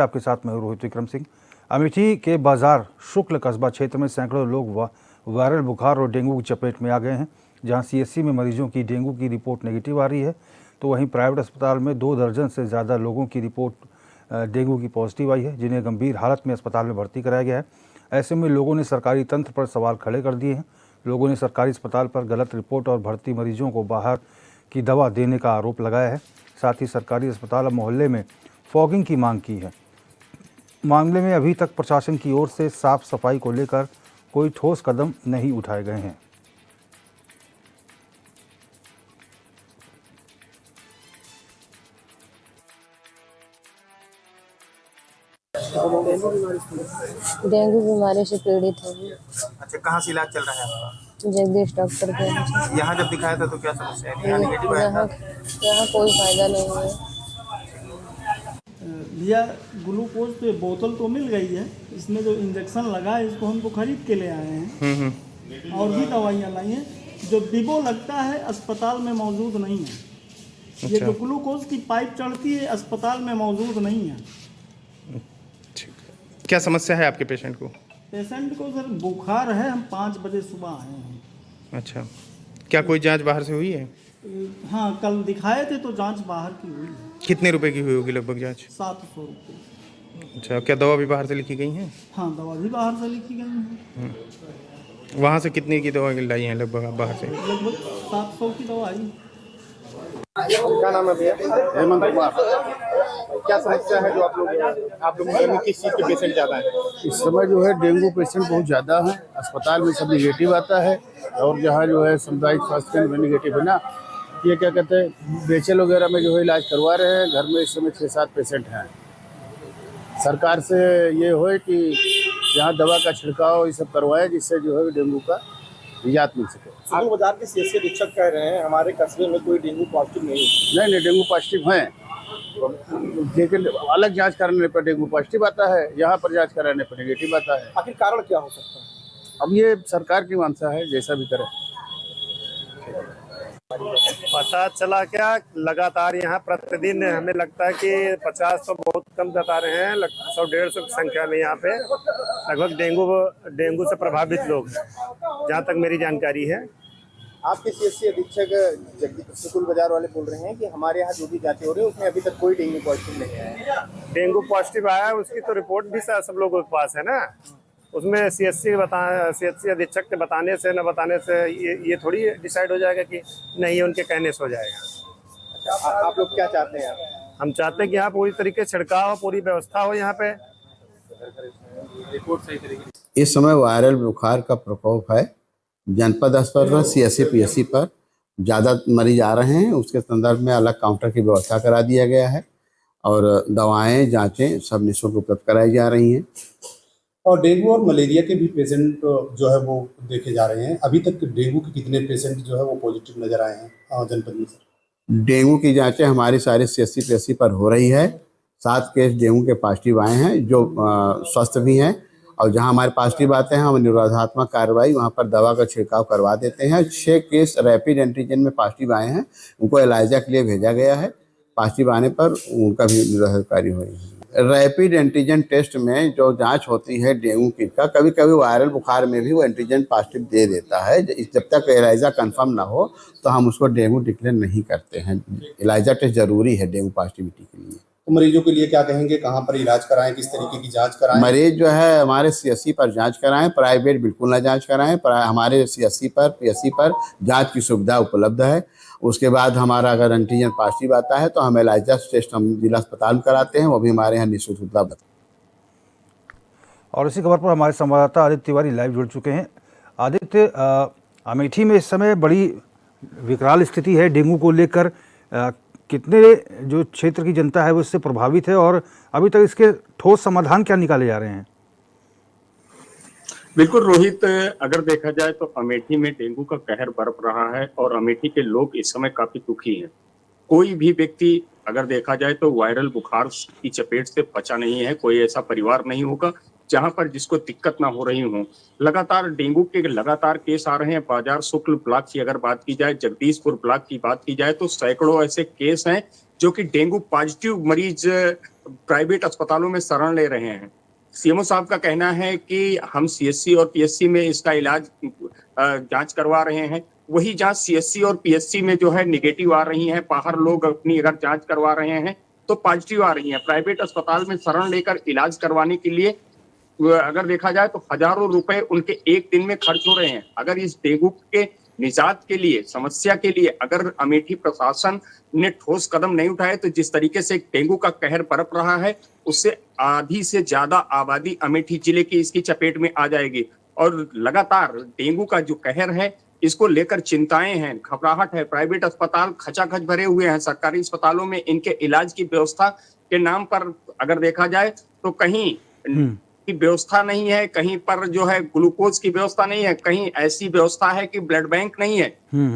आपके साथ मैं रोहित विक्रम सिंह। अमेठी के बाजार शुक्ल कस्बा क्षेत्र में सैकड़ों लोग वायरल बुखार और डेंगू की चपेट में आ गए हैं। जहां सीएससी में मरीजों की डेंगू की रिपोर्ट नेगेटिव आ रही है, तो वहीं प्राइवेट अस्पताल में 2 दर्जन से ज़्यादा लोगों की रिपोर्ट डेंगू की पॉजिटिव आई है, जिन्हें गंभीर हालत में अस्पताल में भर्ती कराया गया है। ऐसे में लोगों ने सरकारी तंत्र पर सवाल खड़े कर दिए हैं। लोगों ने सरकारी अस्पताल पर गलत रिपोर्ट और भर्ती मरीजों को बाहर की दवा देने का आरोप लगाया है। साथ ही सरकारी अस्पताल और मोहल्ले में फॉगिंग की मांग की है। मामले में अभी तक प्रशासन की ओर से साफ सफाई को लेकर कोई ठोस कदम नहीं उठाए गए हैं। डेंगू बीमारी से पीड़ित है। अच्छा, कहाँ से इलाज चल रहा है आपका? जगदीश डॉक्टर के यहाँ जब दिखाया था तो क्या समस्या है? यहाँ नेगेटिव आया था? यहाँ कोई फायदा नहीं है। भैया ग्लूकोज तो बोतल तो मिल गई है, इसमें जो इंजेक्शन लगा है इसको हमको खरीद के ले आए हैं और भी दवाइयाँ लाई हैं। जो डिबो लगता है अस्पताल में मौजूद नहीं है। ये जो ग्लूकोज की पाइप चढ़ती है अस्पताल में मौजूद नहीं है। क्या समस्या है आपके पेशेंट को? पेशेंट को सर बुखार है, हम 5 बजे सुबह आए हैं। अच्छा, क्या कोई जांच बाहर से हुई है? हाँ, कल दिखाए थे तो जांच बाहर की हुई है। कितने रुपए की हुई होगी लगभग जांच? 700 रुपये। अच्छा, क्या दवा भी बाहर से लिखी गई है? हाँ, दवा भी बाहर से लिखी गई है। वहाँ से कितने की दवा लाई है लगभग आप बाहर से? लगभग 700 की दवा आई। क्या नाम है भैया? हेमंत कुमार। क्या समस्या है जो आप लोग घर में किस चीज़ के पेशेंट ज़्यादा है? इस समय जो है डेंगू पेशेंट बहुत ज़्यादा है। अस्पताल में सब निगेटिव आता है और जहाँ जो है सामुदायिक स्वास्थ्य केंद्र में निगेटिव है ना, ये क्या कहते हैं बेचल वगैरह में जो है इलाज करवा रहे हैं। घर में इस समय 6-7 पेशेंट हैं। सरकार से ये हो कि यहाँ दवा का छिड़काव ये सब करवाए, जिससे जो है डेंगू का निजात मिल सके। सुकुल बाजार के सीएससी अधीक्षक कह रहे हैं हमारे कस्बे में कोई डेंगू पॉजिटिव नहीं है। नहीं, डेंगू पॉजिटिव हैं, लेकिन अलग जांच कराने पर डेंगू पॉजिटिव आता है, यहाँ पर जांच कराने पर नेगेटिव आता है। आखिर कारण क्या हो सकता है? अब ये सरकार की मंशा है, जैसा भी करे। पता चला क्या, लगातार यहाँ प्रतिदिन हमें लगता है कि 50 तो बहुत कम बता रहे हैं, 100-150 की संख्या में यहाँ पे लगभग डेंगू से प्रभावित लोग, जहाँ तक मेरी जानकारी है। आपके सीएससी अधीक्षक सुकुल बाजार वाले बोल रहे हैं कि हमारे यहाँ जो भी जांचें हो रही है उसमें अभी तक कोई डेंगू पॉजिटिव नहीं है। डेंगू पॉजिटिव आया है उसकी तो रिपोर्ट भी सब लोगों के पास है ना। उसमें सीएससी अधीक्षक के बताने से न बताने से ये थोड़ी डिसाइड हो जाएगा कि नहीं, उनके कहने से हो जाएगा। अच्छा, आप लोग क्या चाहते हैं? हम चाहते हैं कि यहाँ पूरी तरीके से छिड़काव, पूरी व्यवस्था हो यहाँ पे। रिपोर्ट सही तरीके। इस समय वायरल बुखार का प्रकोप है। जनपद अस्पताल पर सीएससी पीएससी पर ज़्यादा मरीज आ रहे हैं। उसके संदर्भ में अलग काउंटर की व्यवस्था करा दिया गया है और दवाएं जांचें सब निःशुल्क उपलब्ध कराई जा रही हैं। और डेंगू और मलेरिया के भी पेशेंट जो है वो देखे जा रहे हैं। अभी तक डेंगू के कितने पेशेंट जो है वो पॉजिटिव नजर आए हैं जनपद में? सर, डेंगू की जांचें हमारी सारी सीएससी पीएससी पर हो रही है। 7 केस डेंगू के पॉजिटिव आए हैं जो स्वस्थ भी हैं, और जहां हमारे पॉजिटिव आते हैं हम निरोधात्मक कार्रवाई वहां पर दवा का छिड़काव करवा देते हैं। 6 केस रैपिड एंटीजन में पॉजिटिव आए हैं, उनको एलाइजा के लिए भेजा गया है। पॉजिटिव आने पर उनका भी निरोधक कार्य हो रही है। रैपिड एंटीजन टेस्ट में जो जांच होती है डेंगू की का, कभी कभी वायरल बुखार में भी वो एंटीजन पॉजिटिव दे देता है। जब तक एलाइजा कंफर्म ना हो तो हम उसको डेंगू डिक्लेयर नहीं करते हैं। एलाइजा टेस्ट जरूरी है डेंगू पॉजिटिविटी के लिए। तो मरीजों के लिए क्या कहेंगे, कहाँ पर इलाज कराएं, किस तरीके की जांच कराएं? मरीज जो है हमारे सीएससी पर जांच कराएं, प्राइवेट बिल्कुल ना जांच कराएं। हमारे सीएससी पर पीएससी पर जांच की सुविधा उपलब्ध है। उसके बाद हमारा अगर एंटीजन पॉजिटिव आता है तो हम एलाइजा टेस्ट हम जिला अस्पताल में कराते हैं, वो भी हमारे यहाँ निःशुल्क उपलब्ध है। और इसी खबर पर हमारे संवाददाता आदित्य तिवारी लाइव जुड़ चुके हैं। आदित्य, अमेठी में इस समय बड़ी विकराल स्थिति है डेंगू को लेकर। कितने जो क्षेत्र की जनता है वो इससे प्रभावित है और अभी तक इसके ठोस समाधान क्या निकाले जा रहे हैं? बिल्कुल रोहित, अगर देखा जाए तो अमेठी में डेंगू का कहर बरप रहा है और अमेठी के लोग इस समय काफी दुखी हैं। कोई भी व्यक्ति अगर देखा जाए तो वायरल बुखार की चपेट से बचा नहीं है। कोई ऐसा परिवार नहीं होगा जहां पर जिसको दिक्कत ना हो रही हो। लगातार डेंगू के लगातार केस आ रहे हैं। बाजार शुक्ल ब्लॉक की अगर बात की जाए, जगदीशपुर ब्लॉक की बात की जाए तो सैकड़ों ऐसे केस हैं जो कि डेंगू पॉजिटिव मरीज प्राइवेट अस्पतालों में शरण ले रहे हैं। सीएमओ साहब का कहना है कि हम सीएससी और पीएससी में इसका इलाज जांच करवा रहे हैं। वही जांच सीएससी और पीएससी में जो है निगेटिव आ रही है। बाहर लोग अपनी अगर जांच करवा रहे हैं तो पॉजिटिव आ रही है। प्राइवेट अस्पताल में शरण लेकर इलाज करवाने के लिए अगर देखा जाए तो हजारों रुपए उनके एक दिन में खर्च हो रहे हैं। अगर इस डेंगू के निजात के लिए, समस्या के लिए अगर अमेठी प्रशासन ने ठोस कदम नहीं उठाए तो जिस तरीके से डेंगू का कहर बरप रहा है उससे आधी से ज्यादा आबादी अमेठी जिले की इसकी चपेट में आ जाएगी। और लगातार डेंगू का जो कहर है इसको लेकर चिंताएं हैं, घबराहट है। प्राइवेट अस्पताल खचाखच भरे हुए हैं। सरकारी अस्पतालों में इनके इलाज की व्यवस्था के नाम पर अगर देखा जाए तो कहीं की व्यवस्था नहीं है, कहीं पर जो है ग्लूकोज की व्यवस्था नहीं है, कहीं ऐसी व्यवस्था है कि ब्लड बैंक नहीं है।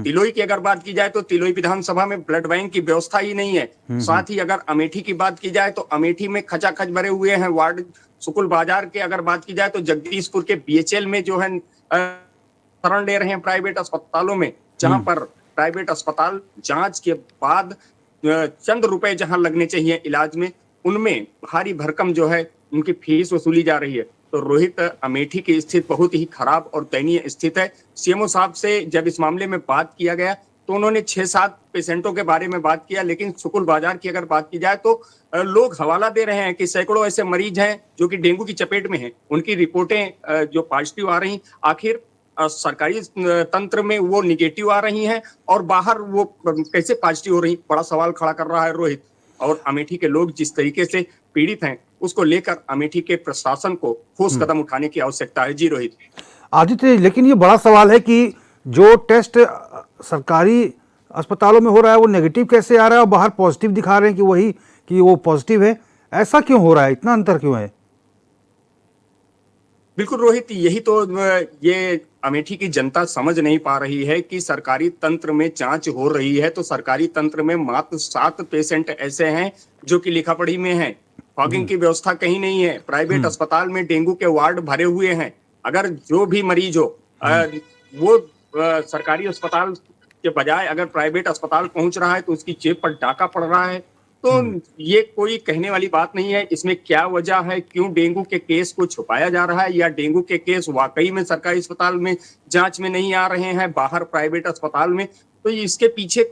तिलोई की अगर बात की जाए तो तिलोई विधानसभा में ब्लड बैंक की व्यवस्था ही नहीं है। साथ ही अगर अमेठी की बात की जाए तो अमेठी में खचाखच भरे हुए हैं वार्ड। सुकुल बाजार के अगर बात की जाए तो जगदीशपुर के बीएचएल में जो है शरण ले रहे हैं प्राइवेट अस्पतालों में, जहां पर प्राइवेट अस्पताल जांच के बाद चंद रुपए जहां लगने चाहिए इलाज में, उनमें भारी भरकम जो है उनकी फीस वसूली जा रही है। तो रोहित, अमेठी की स्थिति बहुत ही खराब और दयनीय स्थिति है। सीएमओ साहब से जब इस मामले में बात किया गया तो उन्होंने 6-7 पेशेंटों के बारे में बात किया, लेकिन सुकुल बाजार की अगर बात की जाए तो लोग हवाला दे रहे हैं कि सैकड़ों ऐसे मरीज हैं जो कि डेंगू की चपेट में हैं। उनकी रिपोर्टें जो पॉजिटिव आ रही, आखिर सरकारी तंत्र में वो निगेटिव आ रही हैं और बाहर वो कैसे पॉजिटिव हो रही, बड़ा सवाल खड़ा कर रहा है रोहित। और अमेठी के लोग जिस तरीके से पीड़ित हैं उसको लेकर अमेठी के प्रशासन को ठोस कदम उठाने की आवश्यकता है। जी रोहित। आदित्य, लेकिन ये बड़ा सवाल है कि जो टेस्ट सरकारी अस्पतालों में हो रहा है वो नेगेटिव कैसे आ रहा है और बाहर पॉजिटिव दिखा रहे हैं कि वो पॉजिटिव है। ऐसा क्यों हो रहा है, इतना अंतर क्यों है? बिल्कुल रोहित, यही तो ये अमेठी की जनता समझ नहीं पा रही है कि सरकारी तंत्र में जांच हो रही है तो सरकारी तंत्र में मात्र 7 पेशेंट ऐसे हैं जो कि लिखा पढ़ी में हैं। फॉगिंग की व्यवस्था कहीं नहीं है। प्राइवेट अस्पताल में डेंगू के वार्ड भरे हुए हैं। अगर जो भी मरीज हो वो सरकारी अस्पताल के बजाय अगर प्राइवेट अस्पताल पहुंच रहा है तो उसकी जेब पर डाका पड़ रहा है। तो ये कोई कहने वाली बात नहीं है। इसमें क्या वजह है, क्यों डेंगू के केस को छुपाया जा रहा है, या डेंगू के केस वाकई में सरकारी अस्पताल में जांच में नहीं आ रहे हैं, बाहर प्राइवेट अस्पताल में? तो इसके पीछे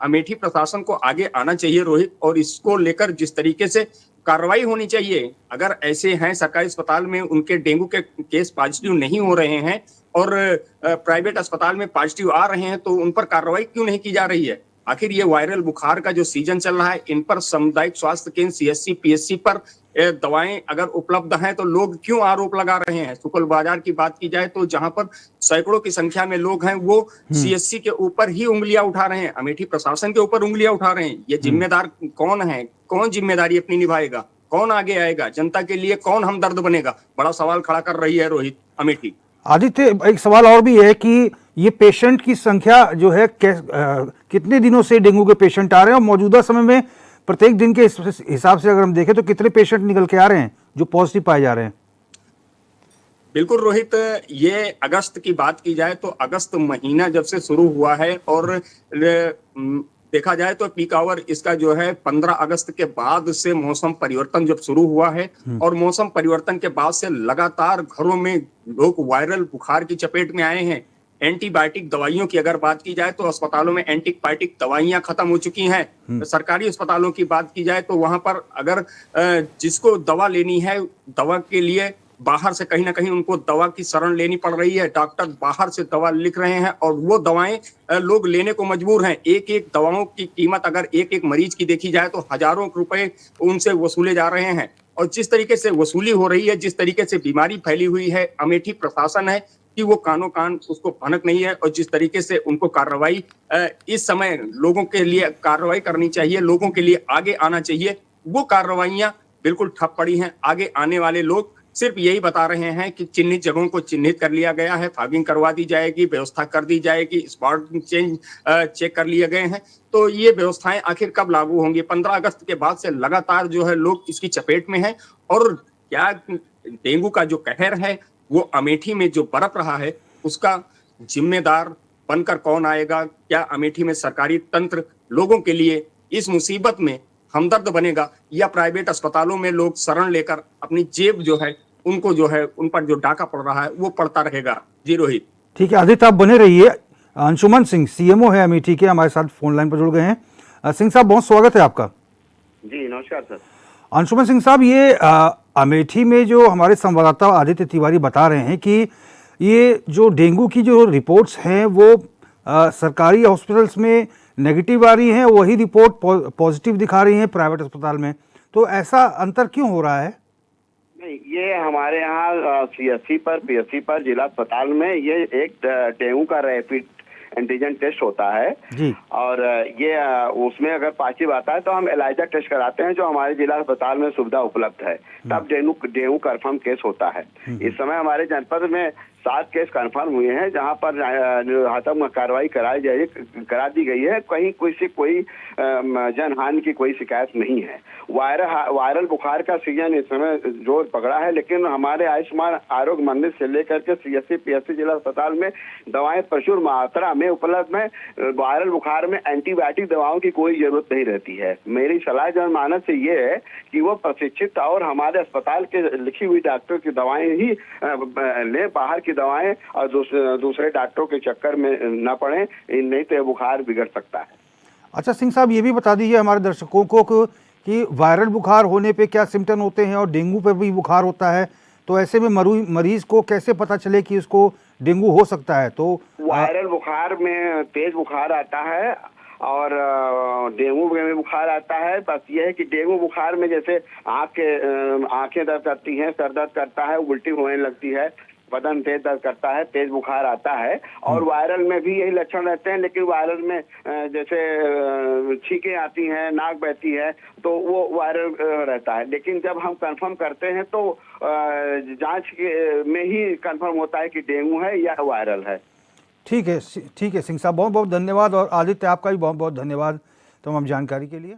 अमेठी प्रशासन को आगे आना चाहिए रोहित, और इसको लेकर जिस तरीके से कार्रवाई होनी चाहिए। अगर ऐसे हैं सरकारी अस्पताल में उनके डेंगू के केस पॉजिटिव नहीं हो रहे हैं और प्राइवेट अस्पताल में पॉजिटिव आ रहे हैं तो उन पर कार्रवाई क्यों नहीं की जा रही है? आखिर ये वायरल बुखार का जो सीजन चल रहा है, इन पर सामुदायिक स्वास्थ्य केंद्र सीएससी पीएससी पर दवाएं अगर उपलब्ध हैं तो लोग क्यों आरोप लगा रहे हैं? सुकुल बाजार की बात की जाए तो जहां पर सैकड़ों की संख्या में लोग हैं वो सीएससी के ऊपर ही उंगलियां उठा रहे हैं, अमेठी प्रशासन के ऊपर उंगलियां उठा रहे हैं। ये जिम्मेदार कौन है? कौन जिम्मेदारी अपनी निभाएगा? कौन आगे आएगा? जनता के लिए कौन हमदर्द बनेगा? बड़ा सवाल खड़ा कर रही है रोहित अमेठी। आदित्य, एक सवाल और भी है कि ये पेशेंट की संख्या जो है कितने दिनों से डेंगू के पेशेंट आ रहे हैं और मौजूदा समय में प्रत्येक दिन के हिसाब से अगर हम देखें तो कितने पेशेंट निकल के आ रहे हैं जो पॉजिटिव पाए जा रहे हैं? बिल्कुल रोहित, ये अगस्त की बात की जाए तो अगस्त महीना जब से शुरू हुआ है और देखा जाए तो पीक आवर इसका जो है 15 अगस्त के बाद से मौसम परिवर्तन जब शुरू हुआ है और मौसम परिवर्तन के बाद से लगातार घरों में लोग वायरल बुखार की चपेट में आए हैं। एंटीबायोटिक दवाइयों की अगर बात की जाए तो अस्पतालों में एंटीबायोटिक दवाइयां खत्म हो चुकी हैं। सरकारी अस्पतालों की बात की जाए तो वहां पर अगर जिसको दवा लेनी है, दवा के लिए बाहर से कहीं ना कहीं उनको दवा की शरण लेनी पड़ रही है। डॉक्टर बाहर से दवा लिख रहे हैं और वो दवाएं लोग लेने को मजबूर हैं। एक एक दवाओं की कीमत अगर एक एक मरीज की देखी जाए तो हजारों रुपए उनसे वसूले जा रहे हैं। और जिस तरीके से वसूली हो रही है, जिस तरीके से बीमारी फैली हुई है, अमेठी प्रशासन है कि वो कानों कान उसको भनक नहीं है। और जिस तरीके से उनको कार्रवाई इस समय लोगों के लिए कार्रवाई करनी चाहिए, लोगों के लिए आगे आना चाहिए, वो कार्रवाइयां बिल्कुल ठप पड़ी हैं। आगे आने वाले लोग सिर्फ यही बता रहे हैं कि चिन्हित जगहों को चिन्हित कर लिया गया है, फॉगिंग करवा दी जाएगी, व्यवस्था कर दी जाएगी, स्पॉट चेक कर लिए गए हैं। तो ये व्यवस्थाएं आखिर कब लागू होंगी? 15 अगस्त के बाद से लगातार जो है लोग इसकी चपेट में हैं। और क्या डेंगू का जो कहर है वो अमेठी में जो बरप रहा है उसका जिम्मेदार बनकर कौन आएगा? क्या अमेठी में सरकारी तंत्र लोगों के लिए इस मुसीबत में हमदर्द बनेगा, या प्राइवेट अस्पतालों में लोग शरण लेकर अपनी जेब जो है उनको जो है उन पर जो डाका पड़ रहा है वो पड़ता रहेगा। जी रोहित। ठीक है आदित्य, आप बने रहिए। अंशुमन सिंह सीएमओ है अमेठी के, हमारे साथ फोन लाइन पर जुड़ गए हैं। सिंह साहब बहुत स्वागत है आपका। जी नमस्कार सर। अंशुमन सिंह साहब, ये अमेठी में जो हमारे संवाददाता आदित्य तिवारी बता रहे हैं कि ये जो डेंगू की जो रिपोर्ट्स हैं वो सरकारी हॉस्पिटल्स में नेगेटिव आ रही हैं, वही रिपोर्ट पॉजिटिव दिखा रही हैं प्राइवेट अस्पताल में, तो ऐसा अंतर क्यों हो रहा है? नहीं, ये हमारे यहाँ सीएससी पर, पीएससी पर, जिला अस्पताल में ये एक डेंगू का रैपिड एंटीजन टेस्ट होता है जी। और ये उसमें अगर पॉजिटिव आता है तो हम एलाइजा टेस्ट कराते हैं जो हमारे जिला अस्पताल में सुविधा उपलब्ध है, तब डेंगू कंफर्म केस होता है। इस समय हमारे जनपद में 7 केस कंफर्म हुए हैं जहां पर निरोधात्मक कार्रवाई करा दी गई है। कहीं कोई जनहानि की कोई शिकायत नहीं है। वायरल बुखार का सीजन इस समय जोर पकड़ा है, लेकिन हमारे आयुष्मान आरोग्य मंदिर से लेकर के सीएससी पीएससी जिला अस्पताल में दवाएं प्रचुर मात्रा में उपलब्ध है। वायरल बुखार में एंटीबायोटिक दवाओं की कोई जरूरत नहीं रहती है। मेरी सलाह जनमानस से ये है कि वो प्रशिक्षित और हमारे अस्पताल के लिखी हुई डॉक्टर की दवाएं ही ले, बाहर की दवाएं और दूसरे डॉक्टरों के चक्कर में न पड़े, नहीं तो बुखार बिगड़ सकता है। अच्छा सिंह साहब, ये भी बता दीजिए हमारे दर्शकों को कि वायरल बुखार होने पे क्या सिम्टम होते हैं और डेंगू पे भी बुखार होता है, तो ऐसे में मरीज को कैसे पता चले कि उसको डेंगू हो सकता है? तो वायरल बुखार में तेज बुखार आता है और डेंगू में बुखार आता है। बस ये है कि डेंगू बुखार में जैसे आंखें दर्द करती हैं, सर दर्द करता है, उल्टी होने लगती है, बदन तेज दर्द करता है, तेज बुखार आता है। और वायरल में भी यही लक्षण रहते हैं, लेकिन वायरल में जैसे छींकें आती हैं, नाक बहती है, तो वो वायरल रहता है। लेकिन जब हम कंफर्म करते हैं तो जांच में ही कंफर्म होता है कि डेंगू है या वायरल है। ठीक है सिंह साहब, बहुत बहुत धन्यवाद। और आदित्य, आपका भी बहुत बहुत धन्यवाद तमाम जानकारी के लिए।